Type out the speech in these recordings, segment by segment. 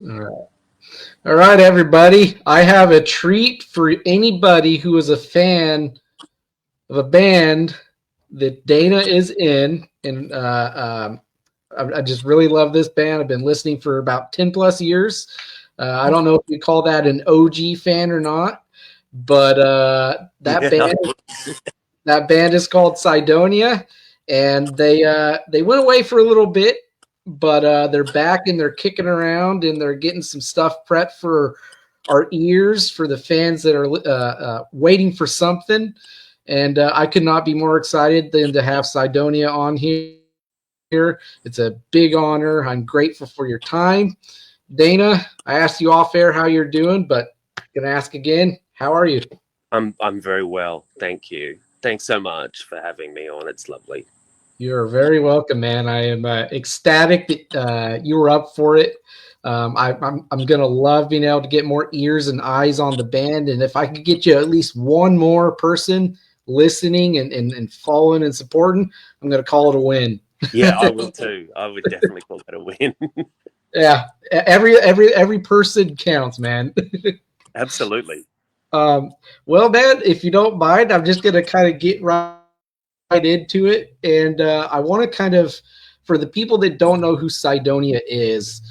All right. All right, everybody. I have a treat for anybody who is a fan of a band that Dana is in. And I just really love this band. I've been listening for about 10 plus years. I don't know if you call that an OG fan or not, but Yeah. that band is called SYDONIA, and they went away for a little bit, but they're back and they're kicking around and they're getting some stuff prepped for our ears for the fans that are waiting for something. And I could not be more excited than to have SYDONIA on here. It's a big honor. I'm grateful for your time. Dana, I asked you off air how you're doing, but I'm going to ask again. How are you? I'm very well, thank you. Thanks so much for having me on. It's lovely. You're very welcome, man. I am ecstatic that you were up for it. I'm gonna love being able to get more ears and eyes on the band, and if I could get you at least one more person listening and following and supporting, I'm gonna call it a win. Yeah, I will too. I would definitely call that a win. Yeah, every person counts, man. Absolutely. um, well, man, if you don't mind, I'm just gonna kind of get right into it, and I want to kind of, for the people that don't know who Cydonia is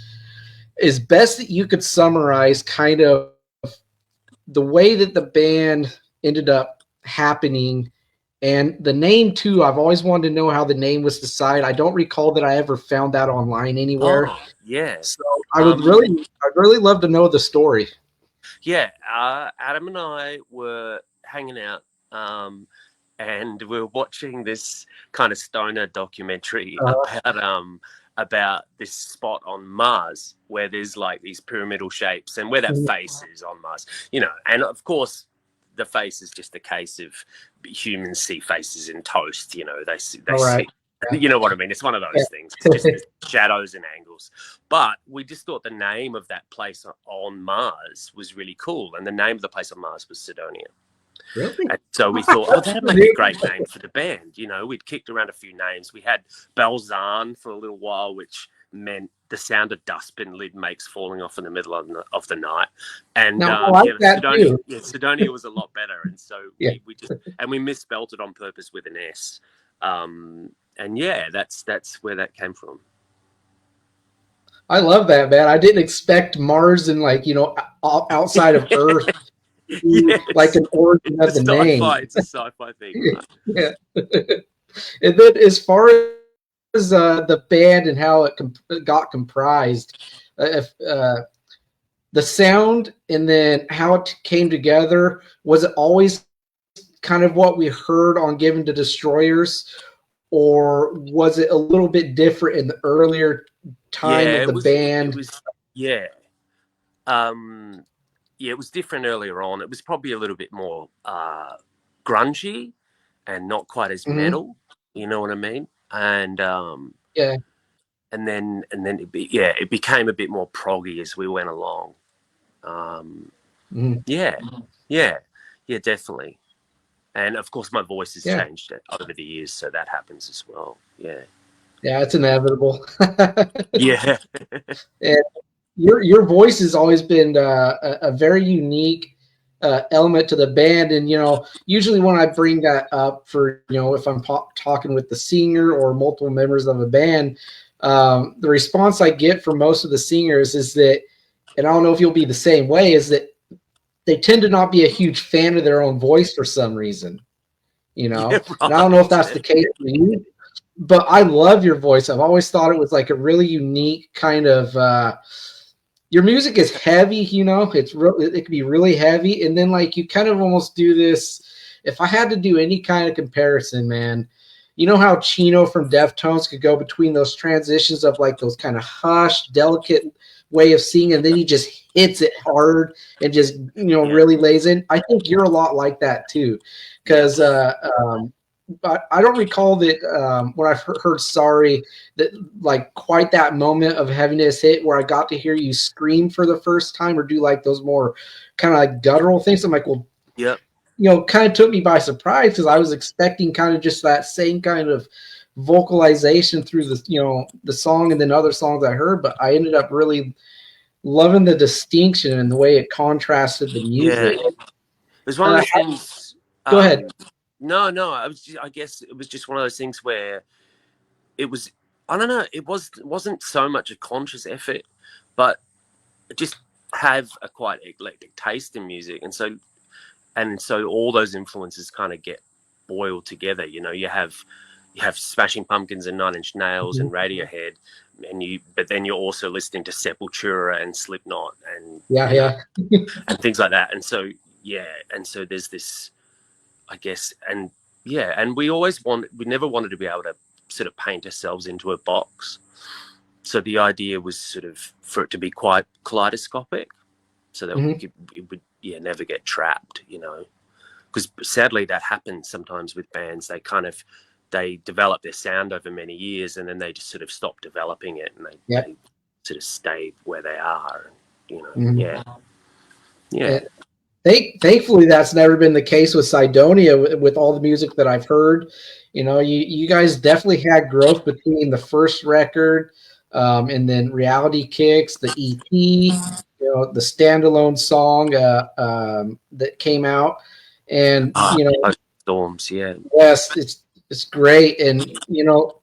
best that you could summarize kind of the way that the band ended up happening and the name too. I've always wanted to know how the name was decided. I don't recall that I ever found that online anywhere. Oh, yeah. So I'd really love to know the story. Yeah, Adam and I were hanging out, and we were watching this kind of stoner documentary about this spot on Mars where there's like these pyramidal shapes and where that face is on Mars, and of course the face is just a case of humans see faces in toast, they see, you know what I mean? It's one of those things. It's just shadows and angles. But we just thought the name of that place on Mars was really cool. And the name of the place on Mars was Sidonia. Really? And so we thought, that'd make a great name for the band. We'd kicked around a few names. We had Balzan for a little while, which meant the sound a dustbin lid makes falling off in the middle of the night. And Sidonia was a lot better. And so we misspelt it on purpose with an S. And yeah, that's where that came from. I love that, man. I didn't expect Mars and outside of Earth. Yes. Like an origin of the name. It's a sci-fi thing. Right? Yeah. And then as far as the band and how it got comprised, the sound and then how it came together, was it always kind of what we heard on Given to Destroyers, or was it a little bit different in the earlier time of the band? It was different earlier on. It was probably a little bit more grungy and not quite as metal. You know what I mean? And and then it became a bit more proggy as we went along. Yeah, definitely. And of course, my voice has changed over the years, so that happens as well. Yeah, it's inevitable. Yeah. And your voice has always been a very unique element to the band. And, usually when I bring that up for, if I'm talking with the singer or multiple members of a band, the response I get from most of the singers is that, and I don't know if you'll be the same way, is that they tend to not be a huge fan of their own voice for some reason, And I don't know if that's the case for you, but I love your voice. I've always thought it was like a really unique kind of, your music is heavy, it can be really heavy. And then like you kind of almost do this. If I had to do any kind of comparison, man, you know how Chino from Deftones could go between those transitions of like those kind of hushed, delicate way of singing, and then he just hits it hard and just, really lays in. I think you're a lot like that too. Because but I don't recall that when I heard Sorry, that like quite that moment of having this hit where I got to hear you scream for the first time or do like those more kind of like guttural things. I'm like, well, kind of took me by surprise because I was expecting kind of just that same kind of vocalization through the, the song and then other songs I heard, but I ended up really loving the distinction and the way it contrasted the music. Yeah. It was one of those things. Go ahead. No, I guess it was just one of those things where it was. I don't know. It wasn't so much a conscious effort, but just have a quite eclectic taste in music, and so all those influences kind of get boiled together. You know, you have Smashing Pumpkins and Nine Inch Nails and Radiohead, but then you're also listening to Sepultura and Slipknot and and things like that. And so there's this, I guess, and we never wanted to be able to sort of paint ourselves into a box. So the idea was sort of for it to be quite kaleidoscopic, so that it would never get trapped, you know. Because sadly that happens sometimes with bands. They develop their sound over many years, and then they just sort of stop developing it, and they sort of stay where they are, you know. Thankfully, that's never been the case with SYDONIA. With all the music that I've heard, you know, you guys definitely had growth between the first record and then Reality Kicks, the EP, you know, the standalone song that came out, and you know, Storms, yes, it's great, and you know.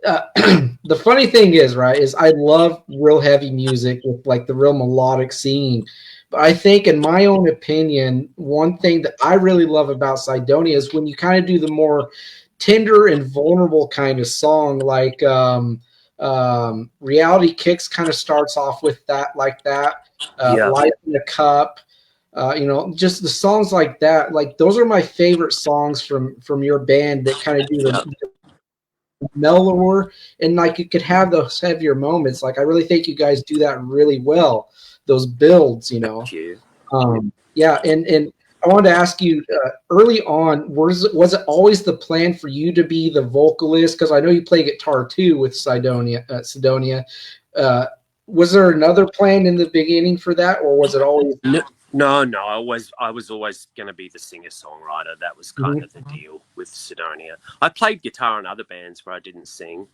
The funny thing is I love real heavy music with like the real melodic singing. But I think, in my own opinion, one thing that I really love about SYDONIA is when you kind of do the more tender and vulnerable kind of song, like Reality Kicks kind of starts off with that, like that. Life in a Cup. You know, just the songs like that. Like those are my favorite songs from your band that kind of do the mellower, and like you could have those heavier moments. Like I really think you guys do that really well. Those builds, you know. And I wanted to ask you early on, was it always the plan for you to be the vocalist? Because I know you play guitar too with SYDONIA. Was there another plan in the beginning for that, or was it always? No. I was always going to be the singer-songwriter. That was kind of the deal with SYDONIA. I played guitar in other bands where I didn't sing,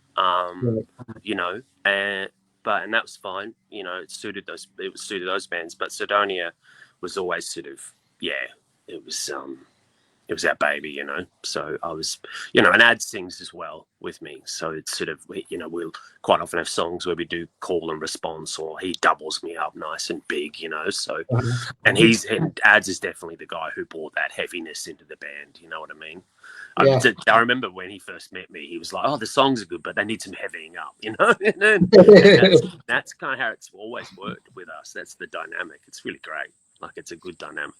you know, and that was fine. You know, it suited those bands. But SYDONIA was always sort of, it was our baby, you know. So I was, you know, and Ad sings as well with me. So it's sort of, you know, we'll quite often have songs where we do call and response, or he doubles me up nice and big, you know. So, and Ads is definitely the guy who brought that heaviness into the band. You know what I mean? I remember when he first met me, he was like, "Oh, the songs are good, but they need some heavying up," you know. and that's kind of how it's always worked with us. That's the dynamic. It's really great. Like it's a good dynamic.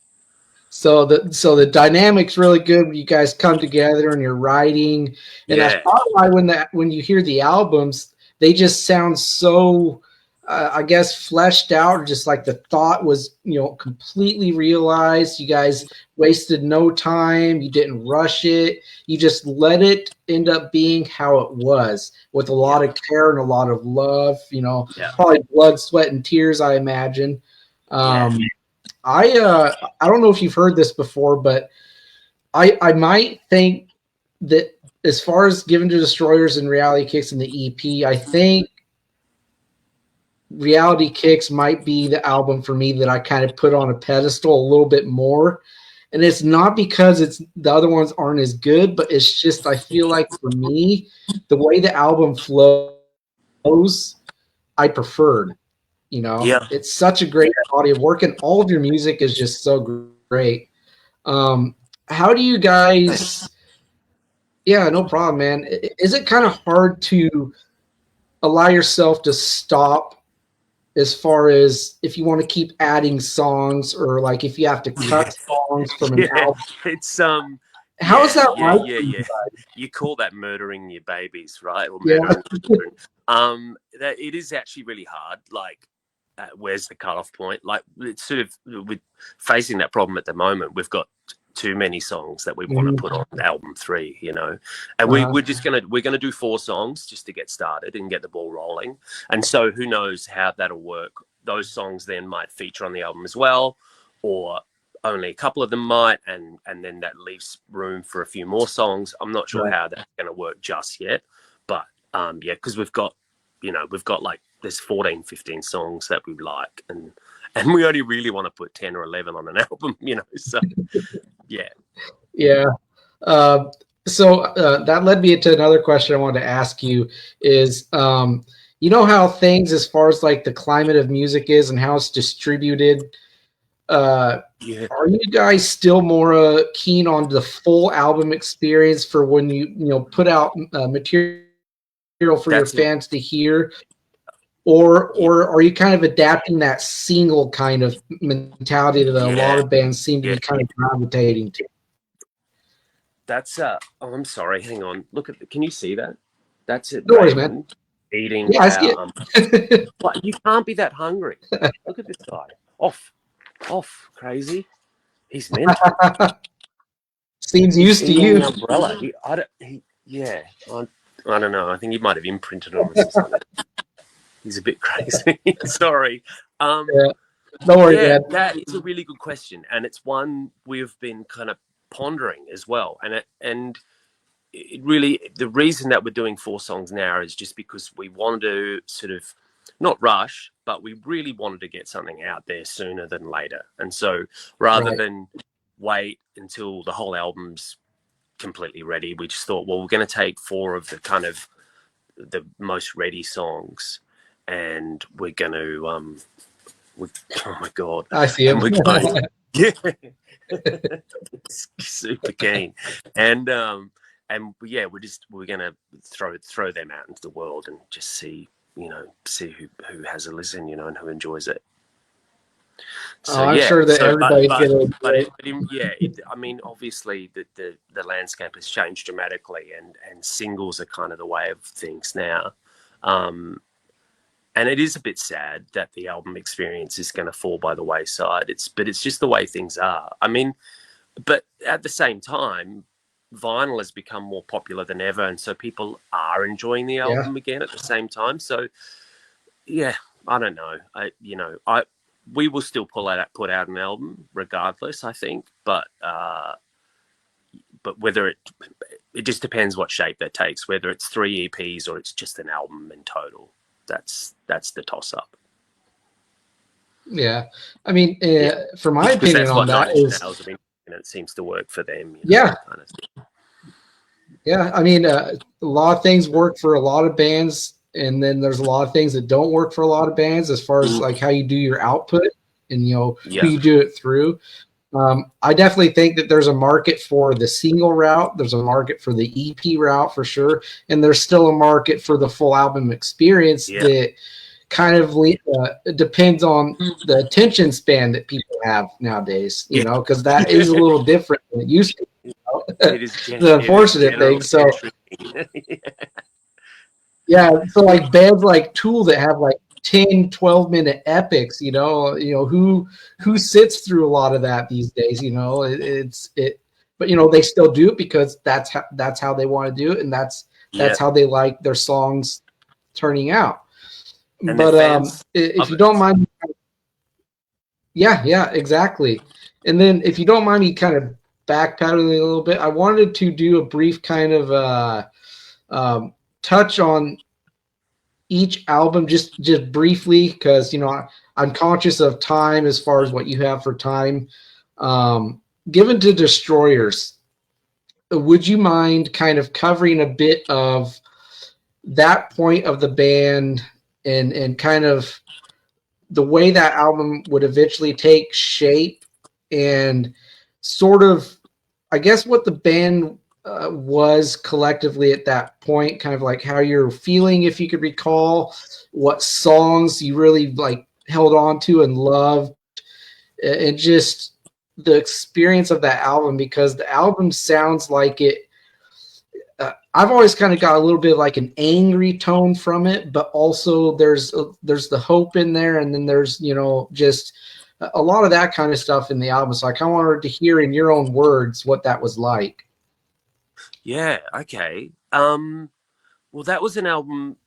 So the dynamic's really good when you guys come together and you're writing, and that's probably why when you hear the albums, they just sound so, I guess, fleshed out, or just like the thought was, you know, completely realized. You guys wasted no time. You didn't rush it. You just let it end up being how it was, with a lot of care and a lot of love. You know, probably blood, sweat, and tears, I imagine. I don't know if you've heard this before, but I might think that as far as Given to Destroyers and Reality Kicks in the EP, I think Reality Kicks might be the album for me that I kind of put on a pedestal a little bit more. And it's not because the other ones aren't as good, but it's just I feel like for me, the way the album flows, I preferred. You know, it's such a great body of work, and all of your music is just so great. How do you guys? Yeah, no problem, man. Is it kind of hard to allow yourself to stop, as far as if you want to keep adding songs, or like if you have to cut songs from an album? It's how is that like? You call that murdering your babies, right? Or murdering children. That it is actually really hard. Like, where's the cutoff point? Like, it's sort of with facing that problem at the moment. We've got too many songs that we want to put on album 3, you know, and we're gonna do 4 songs just to get started and get the ball rolling. And so who knows how that'll work? Those songs then might feature on the album as well, or only a couple of them might, and then that leaves room for a few more songs. I'm not sure how that's going to work just yet, but because we've got like there's 14, 15 songs that we like, and we only really want to put 10 or 11 on an album, you know. So yeah. So that led me into another question I wanted to ask you is, you know how things as far as like the climate of music is and how it's distributed, are you guys still more keen on the full album experience for when you put out material for your fans to hear, or are you kind of adapting that single kind of mentality that a lot of bands seem to be kind of gravitating to? That's oh, I'm sorry, hang on, look at can you see that? That's it. No worries, man. Eating I see it. What, you can't be that hungry. Look at this guy. Off crazy. He's mental. Seems used to you. An umbrella. I don't know. I think he might have imprinted on us or something. He's a bit crazy. Sorry. No worries, man. That is a really good question, and it's one we've been kind of pondering as well. And it really, the reason that we're doing 4 songs now is just because we wanted to sort of not rush, but we really wanted to get something out there sooner than later. And so rather than wait until the whole album's completely ready, we just thought, well, we're going to take 4 of the kind of the most ready songs, and we're going to oh my god, I see him. Super keen, and we're going to throw them out into the world and just see who has a listen, and who enjoys it. So, I'm sure that everybody's going to. I mean, obviously the landscape has changed dramatically, and singles are kind of the way of things now. And it is a bit sad that the album experience is going to fall by the wayside. It's just the way things are. I mean, but at the same time, vinyl has become more popular than ever, and so people are enjoying the album again at the same time. So, yeah, I don't know. We will still put out an album regardless, I think, but whether it just depends what shape that takes, whether it's 3 EPs or it's just an album in total. That's the toss up. Yeah, I mean, for my opinion on that is, it seems to work for them. Yeah, kind of. Yeah. I mean, a lot of things work for a lot of bands, and then there's a lot of things that don't work for a lot of bands as far as like how you do your output and who you do it through. I definitely think that there's a market for the single route. There's a market for the EP route for sure. And there's still a market for the full album experience that kind of depends on the attention span that people have nowadays, because that is a little different than it used to be. It is the unfortunate thing. So, so like bands like Tool that have like 10, 12-minute epics, who sits through a lot of that these days, but they still do it because that's how they want to do it, and that's how they like their songs turning out. And but if you don't mind, exactly. And then if you don't mind me kind of backpedaling a little bit, I wanted to do a brief kind of touch on each album just briefly, because I'm conscious of time as far as what you have for time. Given to Destroyers, would you mind kind of covering a bit of that point of the band and kind of the way that album would eventually take shape, and sort of, I guess, what the band was collectively at that point, kind of like how you're feeling, if you could recall what songs you really like held on to and loved, and just the experience of that album, because the album sounds like it. I've always kind of got a little bit of like an angry tone from it, but also there's the hope in there, and then there's just a lot of that kind of stuff in the album. So I kind of wanted to hear in your own words what that was like. Yeah, okay. Well, that was an album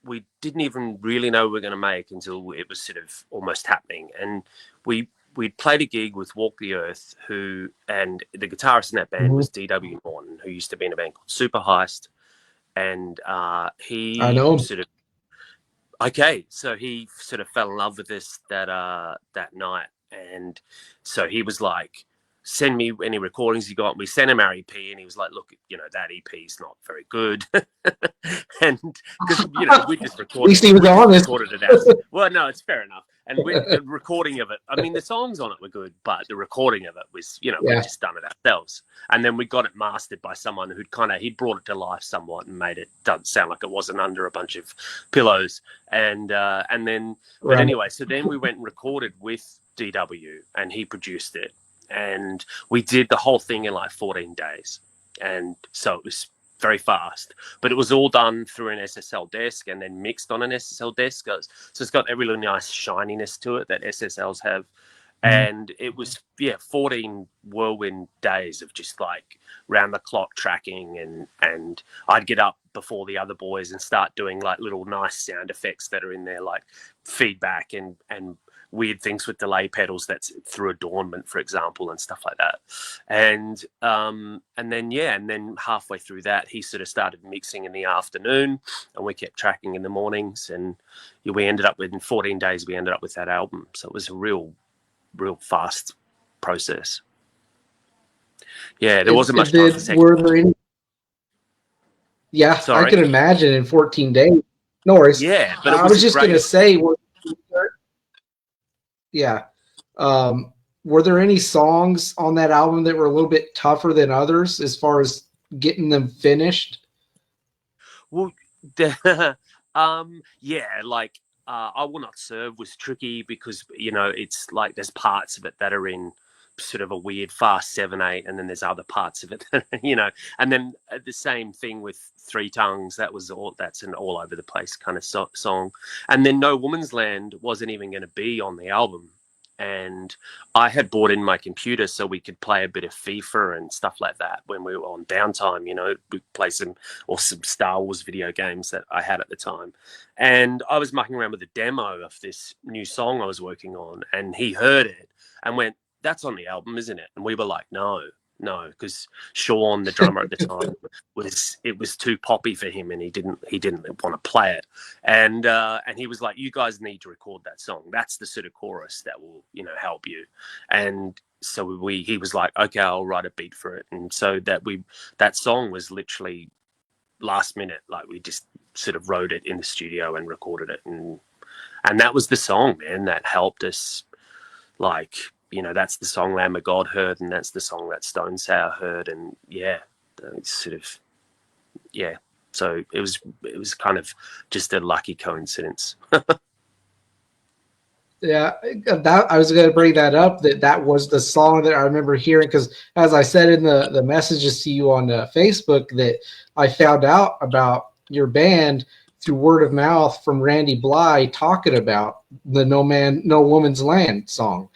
we didn't even really know we were going to make until it was sort of almost happening. And we'd played a gig with Walk the Earth, and the guitarist in that band was D.W. Norton, who used to be in a band called Super Heist. And he sort of, Okay, so he sort of fell in love with us that night, and so he was like, "Send me any recordings you got." And we sent him our EP, and he was like, "Look, that EP is not very good," and because we just At least he was we just honest. recorded it out. Well, no, it's fair enough. And the recording of it, I mean, the songs on it were good, but the recording of it was, we'd just done it ourselves. And then we got it mastered by someone he'd brought it to life somewhat and made it sound like it wasn't under a bunch of pillows. And then, but anyway, so then we went and recorded with DW, and he produced it, and we did the whole thing in like 14 days. And so it was very fast, but it was all done through an SSL desk and then mixed on an SSL desk. So it's got every little nice shininess to it that SSLs have. And it was 14 whirlwind days of just like round the clock tracking, and I'd get up before the other boys and start doing like little nice sound effects that are in there, like feedback and weird things with delay pedals that's through adornment, for example, and stuff like that. And then halfway through that, he sort of started mixing in the afternoon, and we kept tracking in the mornings, and we ended up with, in 14 days, we ended up with that album. So it was a real fast process. Yeah, there wasn't much time for second. Were there any? Yeah, sorry? I can imagine in 14 days. No worries. Yeah, but I was just going to say, were there any songs on that album that were a little bit tougher than others as far as getting them finished? Well, like I Will Not Serve was tricky because, it's like there's parts of it that are in sort of a weird fast 7/8, and then there's other parts of it that, and then the same thing with Three Tongues. That's an all over the place kind of song. And then No Woman's Land wasn't even going to be on the album. And I had brought in my computer so we could play a bit of FIFA and stuff like that when we were on downtime. We play some Star Wars video games that I had at the time. And I was mucking around with a demo of this new song I was working on, and he heard it and went, "That's on the album, isn't it?" And we were like, no, because Sean, the drummer at the time, it was too poppy for him, and he didn't want to play it. And he was like, "You guys need to record that song. That's the sort of chorus that will, help you." And so he was like, "Okay, I'll write a beat for it." And so that song was literally last minute. Like, we just sort of wrote it in the studio and recorded it, and that was the song, man, that helped us. Like, that's the song Lamb of God heard, and that's the song that Stone Sour heard, and so it was kind of just a lucky coincidence. Yeah, that I was going to bring that up. That was the song that I remember hearing, because as I said in the messages to you on Facebook, that I found out about your band through word of mouth from Randy Bly talking about the No Woman's Land song.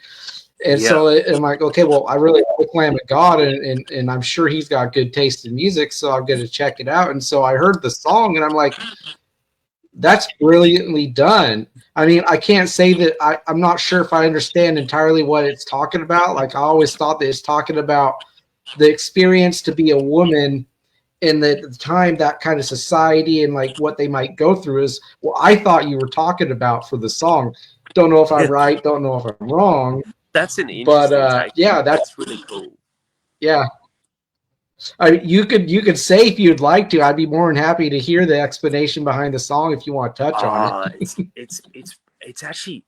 And so I'm like, okay, well, I really like Lamb of God, and I'm sure he's got good taste in music, so I'm going to check it out. And so I heard the song, and I'm like, that's brilliantly done. I mean, I can't say that I'm not sure if I understand entirely what it's talking about. Like, I always thought that it's talking about the experience to be a woman in the time, that kind of society, and like what they might go through is what I thought you were talking about for the song. Don't know if I'm right. Don't know if I'm wrong. That's an interesting take. Yeah, that's really cool. Yeah. You could say if you'd like to. I'd be more than happy to hear the explanation behind the song if you want to touch on it. It's actually,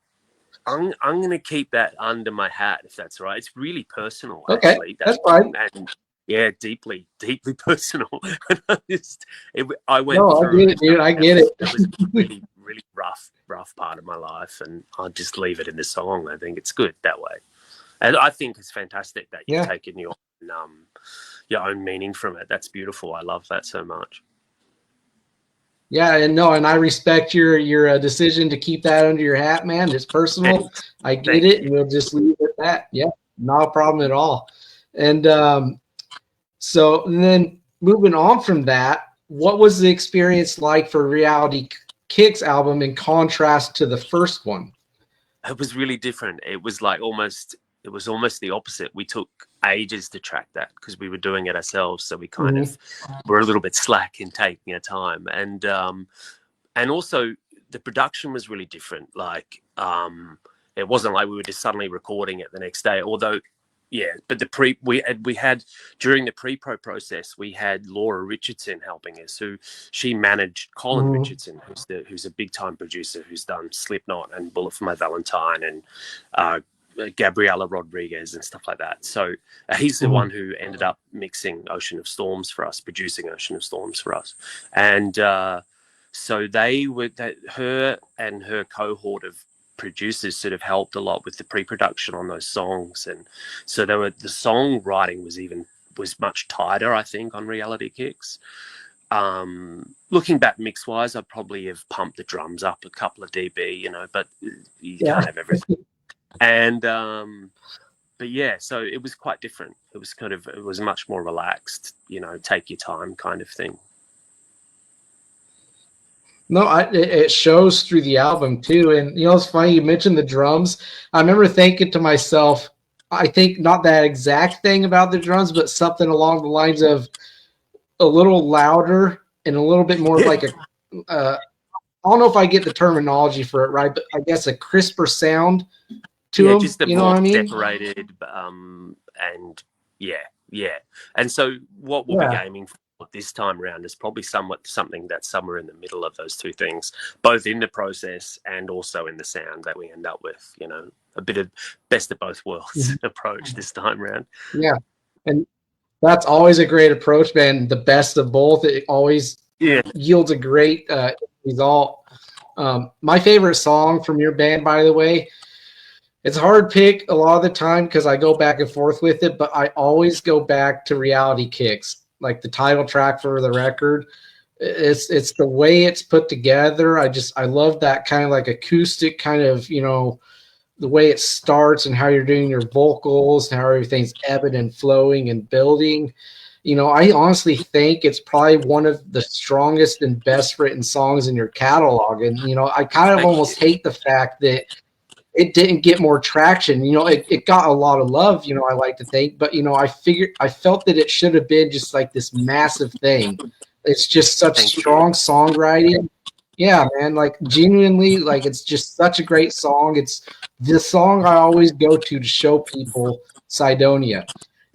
I'm going to keep that under my hat, if that's right. It's really personal. Okay, actually. That's fine. And yeah, deeply personal. I went. No, I get it, dude. I get it. It was really, really rough part of my life, and I'll just leave it in the song. I think it's good that way, and I think it's fantastic that you've taken your own meaning from it. That's beautiful. I love that so much. Yeah, and I respect your decision to keep that under your hat, man. It's personal. I get it, and we'll just leave it at that. Yeah, not a problem at all. And so then moving on from that, what was the experience like for Reality Kicks album in contrast to the first one? It was really different. It was like almost the opposite. We took ages to track that because we were doing it ourselves, so we kind of were a little bit slack in taking our time. And also the production was really different. Like, it wasn't like we were just suddenly recording it the next day. Although, yeah, but we had during the pre-pro process, we had Laura Richardson helping us, who she managed Colin Richardson, who's a big time producer who's done Slipknot and Bullet for My Valentine and Gabriela Rodriguez and stuff like that. So he's the one who ended up mixing Ocean of Storms for us, producing Ocean of Storms for us, and so her and her cohort of producers sort of helped a lot with the pre-production on those songs, and so the songwriting was much tighter, I think, on Reality Kicks. Looking back mix wise, I'd probably have pumped the drums up a couple of dB, you know, but you can't have everything. And but yeah, so it was quite different. It was much more relaxed, you know, take your time kind of thing. No, it shows through the album too. And you know, it's funny you mentioned the drums. I remember thinking to myself, I think not that exact thing about the drums, but something along the lines of a little louder and a little bit more like a I don't know if I get the terminology for it right, but I guess a crisper sound to them. Just the you know more what I mean? separated, and yeah. And so what we'll be aiming for this time around is probably something that's somewhere in the middle of those two things, both in the process and also in the sound that we end up with, you know, a bit of best of both worlds approach this time around. Yeah. And that's always a great approach, man. The best of both. It always yields a great result. My favorite song from your band, by the way, it's a hard pick a lot of the time because I go back and forth with it, but I always go back to Reality Kicks. Like the title track for the record, it's the way it's put together. I love that kind of like acoustic kind of, you know, the way it starts and how you're doing your vocals and how everything's ebbing and flowing and building. You know, I honestly think it's probably one of the strongest and best written songs in your catalog. And, you know, I kind of almost hate the fact that it didn't get more traction. You know, it got a lot of love, you know, I like to think, but, you know, I felt that it should have been just like this massive thing. It's just such strong songwriting. Yeah, man, like genuinely, like it's just such a great song. It's the song I always go to show people SYDONIA.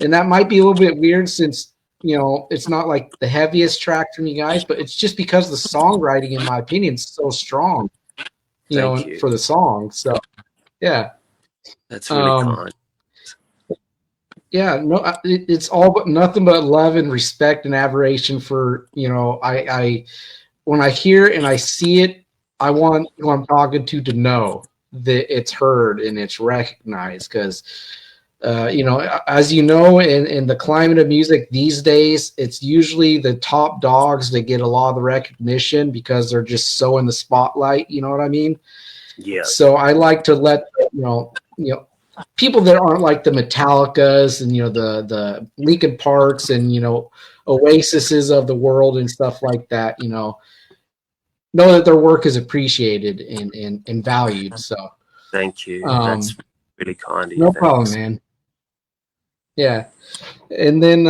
And that might be a little bit weird since, you know, it's not like the heaviest track from you guys, but it's just because the songwriting, in my opinion, is so strong, you know, for the song. So, yeah. That's really kind. Yeah, no, it's all but nothing but love and respect and admiration for, you know, I when I hear and I see it, I want who I'm talking to know that it's heard and it's recognized because, you know, as you know, in the climate of music these days, it's usually the top dogs that get a lot of the recognition because they're just so in the spotlight. You know what I mean? Yeah. So I like to let you know people that aren't like the Metallicas and, you know, the Linkin Parks and, you know, Oasises of the world and stuff like that, you know that their work is appreciated and valued. So thank you. That's really kind of you. No problem, man. Yeah. And then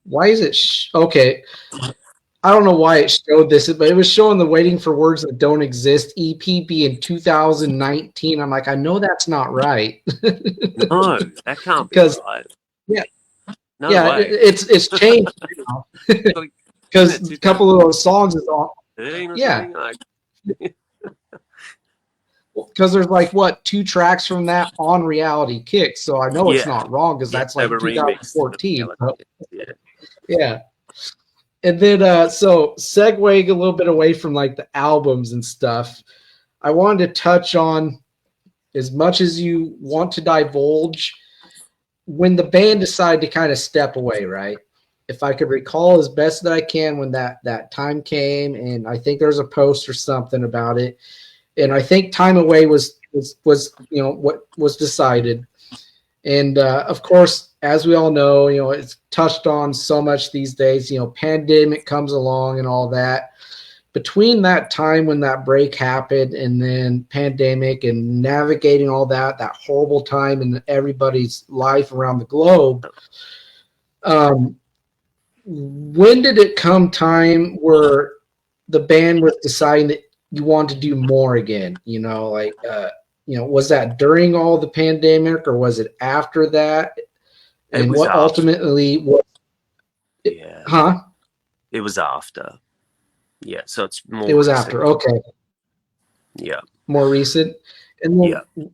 why is it okay? I don't know why it showed this, but it was showing the Waiting for Words That Don't Exist EP in 2019. I'm like, I know that's not right. No, that can't be right. Yeah. No way. It's changed now. Because a couple of those songs is on. Because there's like what 2 tracks from that on Reality Kicks, so I know it's not wrong because that's like 2014. Yeah. And then so segueing a little bit away from like the albums and stuff, I wanted to touch on, as much as you want to divulge, when the band decided to kind of step away, right? If I could recall as best that I can when that time came, and I think there's a post or something about it, and I think time away was you know what was decided, and of course, as we all know, you know, it's touched on so much these days. You know, pandemic comes along and all that. Between that time when that break happened and then pandemic and navigating all that horrible time in everybody's life around the globe, when did it come time where the band was deciding that you want to do more again? You know, like was that during all the pandemic or was it after that? It And was what after. ultimately was it? Yeah, Huh? it was after. Yeah, so it's It more was after. recent. Okay, Yeah, more recent. And yeah. then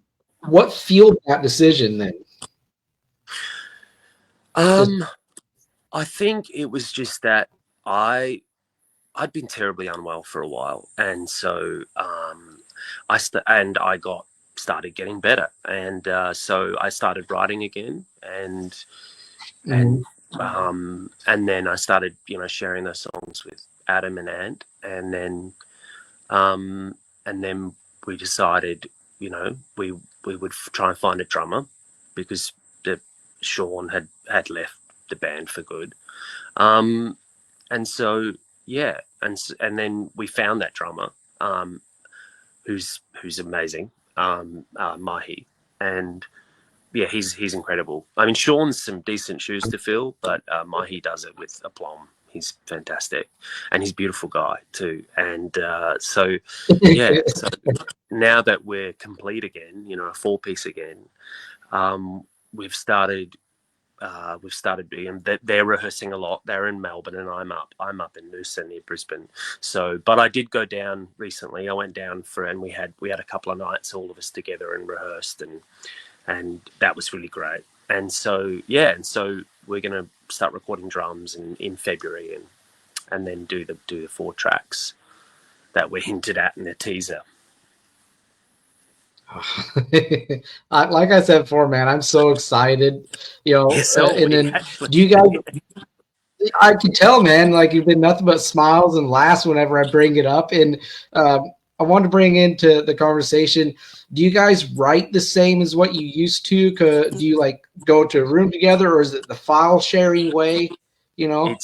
what fueled that decision then? Just I think it was just that I'd been terribly unwell for a while, and so I got started getting better, and so I started writing again, and mm, and then I started sharing those songs with Adam and Ant, um, and then we decided we would try and find a drummer because Sean had left the band for good. Um, and so yeah, and then we found that drummer, who's amazing, Mahi, and yeah, he's incredible. I mean, Sean's some decent shoes to fill, but Mahi does it with aplomb. He's fantastic, and he's a beautiful guy too. And so yeah, so now that we're complete again, a four-piece again, um, we've started being that they're rehearsing a lot. They're in Melbourne and I'm up in Noosa near Brisbane. So, but I did go down recently. I went down and we had a couple of nights, all of us together, and rehearsed, and that was really great. And so yeah, and so we're gonna start recording drums in February, and then do the 4 tracks that were hinted at in the teaser. like I said before, man, I'm so excited. Yes, And then actually. do you guys? I can tell, man. Like you've been nothing but smiles and laughs whenever I bring it up. And I want to bring into the conversation. Do you guys write the same as what you used to? Do you like go to a room together, or is it the file sharing way? You know.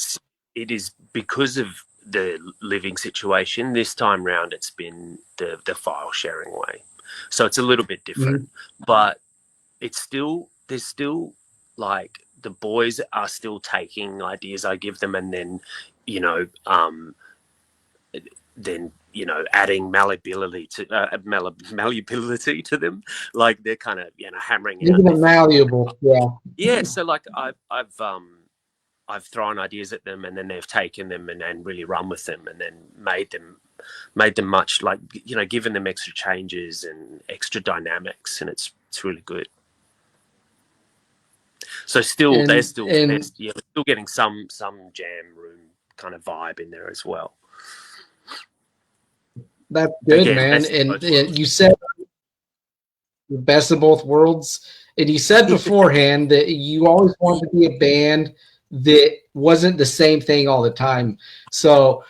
It is because of the living situation. This time round, it's been the file sharing way, so it's a little bit different. But it's still there's still like the boys are still taking ideas I give them, and then you know um, adding malleability to them. Like they're kind of hammering out Making it different. malleable. Yeah. Yeah, so like I've thrown ideas at them, and then they've taken them and really run with them, and then made them much, like given them extra changes and extra dynamics, and it's really good. So still they're And still and we're still getting some jam room kind of vibe in there as well. that's good, Again, man. best of And both worlds. you said the best of both worlds. And you said beforehand that you always wanted to be a band that wasn't the same thing all the time. So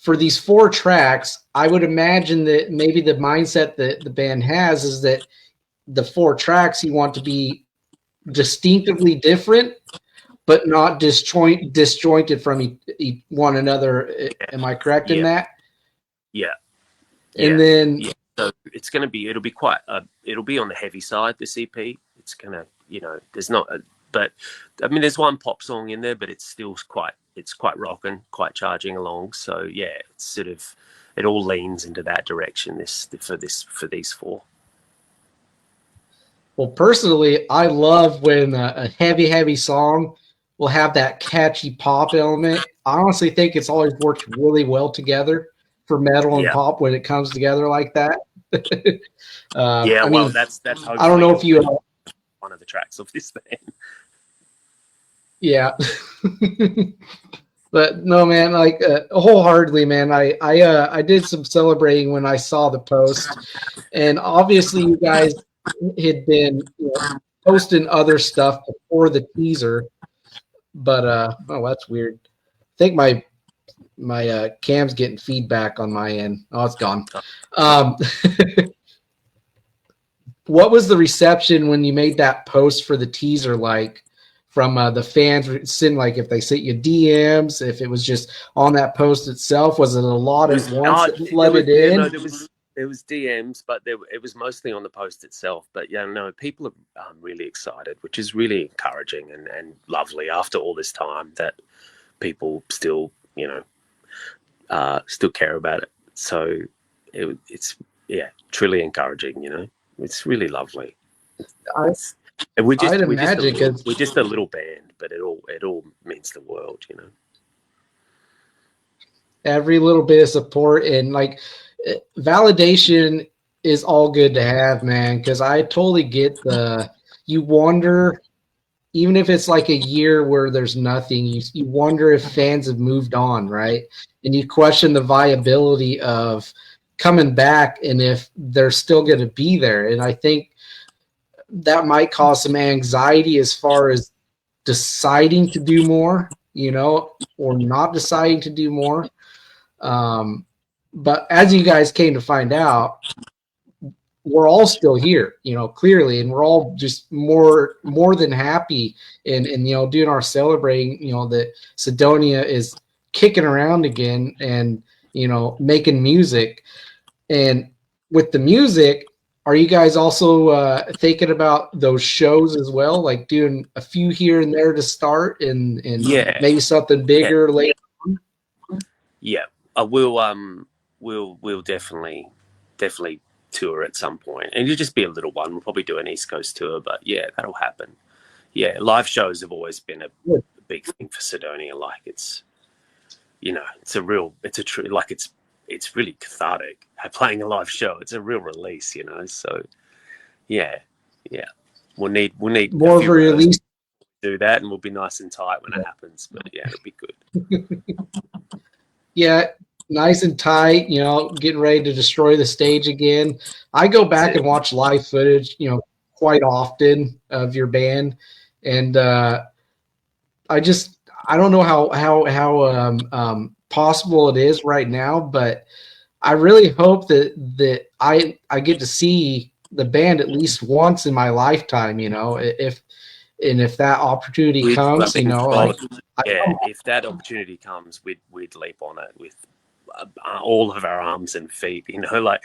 for these 4 tracks, I would imagine that maybe the mindset that the band has is that the 4 tracks you want to be distinctively different, but not disjointed from one another. Am I correct in Yeah, that? yeah, And yeah, then yeah. So it'll be on the heavy side, this EP. It's gonna, there's not but I mean there's one pop song in there, but it's quite rocking, quite charging along. So yeah, it's sort of, it all leans into that direction for these 4. Well, personally, I love when a heavy song will have that catchy pop element. I honestly think it's always worked really well together for metal and Yeah. pop when it comes together like that. Yeah, I well, mean, that's I don't hopefully know if you, one of the tracks of this band. yeah, but no, man, like wholeheartedly, man. I did some celebrating when I saw the post, and obviously, you guys had been posting other stuff before the teaser. But oh, that's weird. I think my cam's getting feedback on my end. Oh, it's gone. Um, what was the reception when you made that post for the teaser like from the fans? Send like if they sent you DMs, if it was just on that post itself, was it a lot at once that flooded in? There was DMs, but it was mostly on the post itself. But yeah, no, people are really excited, which is really encouraging and lovely after all this time that people still, still care about it. So it's truly encouraging. It's really lovely. And I'd imagine we're just a little band, but it all means the world. Every little bit of support and like validation is all good to have, man. Because I totally get you wonder, even if it's like a year where there's nothing, you wonder if fans have moved on, right? And you question the viability of coming back and if they're still going to be there. And I think that might cause some anxiety as far as deciding to do more, or not deciding to do more. But as you guys came to find out, we're all still here, clearly, and we're all just more than happy and doing our celebrating, that SYDONIA is kicking around again and, making music. And with the music, are you guys also thinking about those shows as well, like doing a few here and there to start and maybe something bigger later on? Yeah, we'll definitely tour at some point, and it'll just be a little one. We'll probably do an East Coast tour, but yeah, that'll happen. Yeah, live shows have always been a big thing for SYDONIA. Like it's really cathartic playing a live show. It's a real release, so yeah, we'll need more of a release to do that, and we'll be nice and tight when it happens, but yeah, it'll be good. Yeah, nice and tight, getting ready to destroy the stage again. I go back and watch live footage, quite often of your band, and I don't know how possible it is right now, but I really hope that I get to see the band at least once in my lifetime, if that opportunity comes, if that opportunity comes, we'd leap on it with all of our arms and feet, the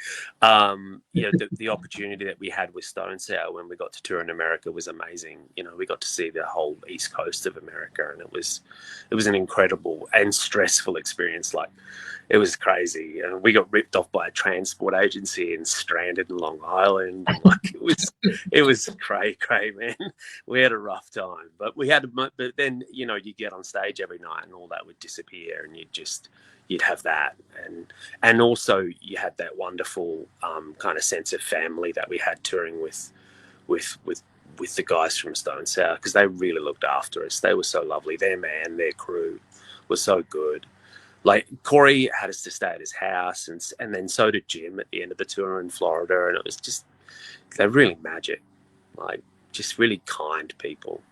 opportunity that we had with Stone Sour when we got to tour in America was amazing. We got to see the whole East Coast of America, and it was an incredible and stressful experience. Like, it was crazy. We got ripped off by a transport agency and stranded in Long Island. Like, it was cray, man. We had a rough time, but then, you get on stage every night and all that would disappear, and you'd have that. And also you had that wonderful kind of sense of family that we had touring with the guys from Stone Sour, because they really looked after us. They were so lovely. Their crew was so good. Like, Corey had us to stay at his house, and then so did Jim at the end of the tour in Florida. And it was just, they're really magic, like just really kind people.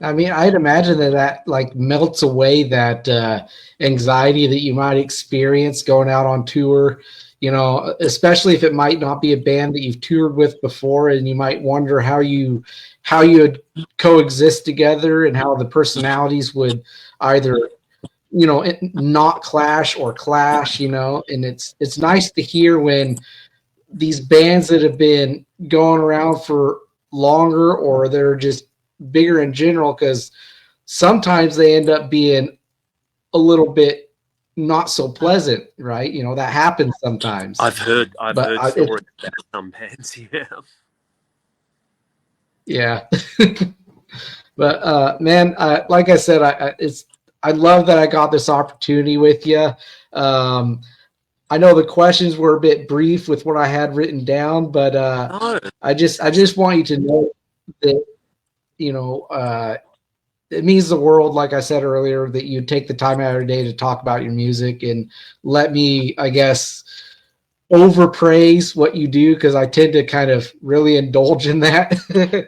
I mean, I'd imagine that like melts away that anxiety that you might experience going out on tour, especially if it might not be a band that you've toured with before, and you might wonder how you would coexist together and how the personalities would either, not clash or clash, and it's nice to hear when these bands that have been going around for longer, or they're just bigger in general, because sometimes they end up being a little bit not so pleasant, right? That happens sometimes. I've heard stories about some bands. Yeah. But man, like I said, I love that I got this opportunity with you. I know the questions were a bit brief with what I had written down, but I just want you to know that it means the world, like I said earlier, that you take the time out of your day to talk about your music and let me, I guess, overpraise what you do, because I tend to kind of really indulge in that,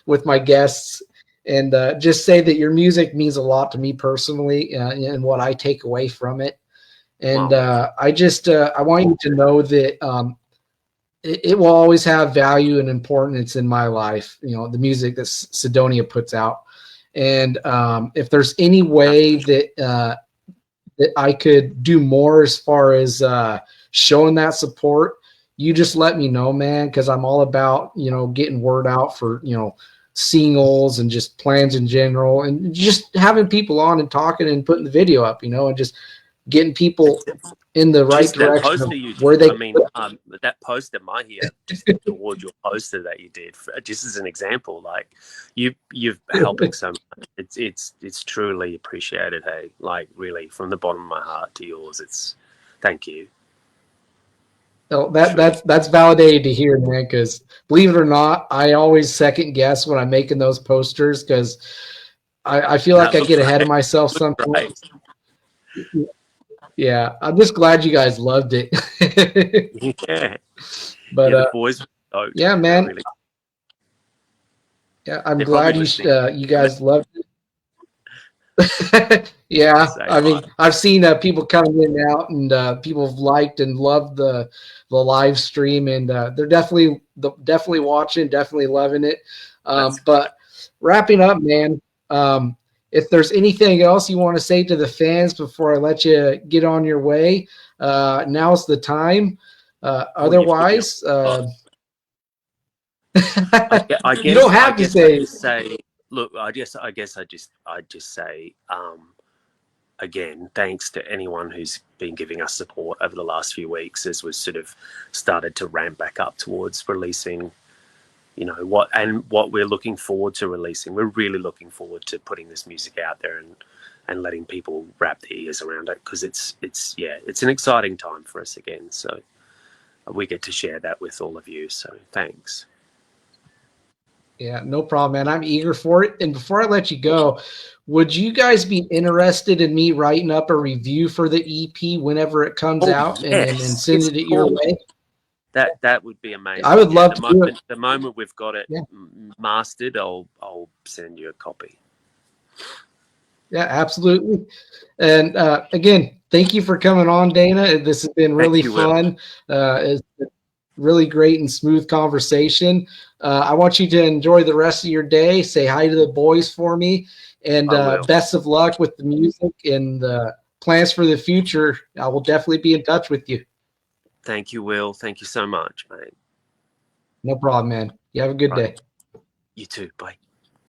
with my guests, and just say that your music means a lot to me personally, and what I take away from it. And I want you to know that it will always have value and importance in my life, the music that SYDONIA puts out. And if there's any way that I could do more as far as showing that support, you just let me know, man, because I'm all about, getting word out for, singles and just plans in general, and just having people on and talking and putting the video up, and just getting people in the right Just that direction of poster you where did. they. I mean, that poster, my here, just toward your poster that you did, just as an example, like you've helping so much. It's truly appreciated. Hey, like really, from the bottom of my heart to yours, it's thank you. Oh, that's validated to hear, man. Because believe it or not, I always second guess when I'm making those posters because I feel like I get ahead of myself sometimes. Yeah, I'm just glad you guys loved it. Yeah, But the boys were stoked. yeah, man. Really, Yeah, I'm they're glad probably you guys loved it. Yeah, I mean, I've seen people coming in and out, and people have liked and loved the live stream, and they're definitely watching, definitely loving it. But wrapping up, man, if there's anything else you want to say to the fans before I let you get on your way, now's the time. Otherwise, I guess, you don't have to say. I just say, look, I guess I just say, again, thanks to anyone who's been giving us support over the last few weeks as we've sort of started to ramp back up towards releasing, what we're looking forward to releasing. We're really looking forward to putting this music out there and letting people wrap their ears around it, because it's an exciting time for us again. So we get to share that with all of you. So thanks. Yeah, no problem, man. I'm eager for it. And before I let you go, would you guys be interested in me writing up a review for the EP whenever it comes out and sending it your way? That would be amazing. I would love to do it. The moment we've got it mastered, I'll send you a copy. Yeah, absolutely. And again, thank you for coming on, Dana. This has been really fun. It's really great and smooth conversation. I want you to enjoy the rest of your day. Say hi to the boys for me, and best of luck with the music and the plans for the future. I will definitely be in touch with you. Thank you, Will. Thank you so much, mate. No problem, man. You have a good day. You too. Bye.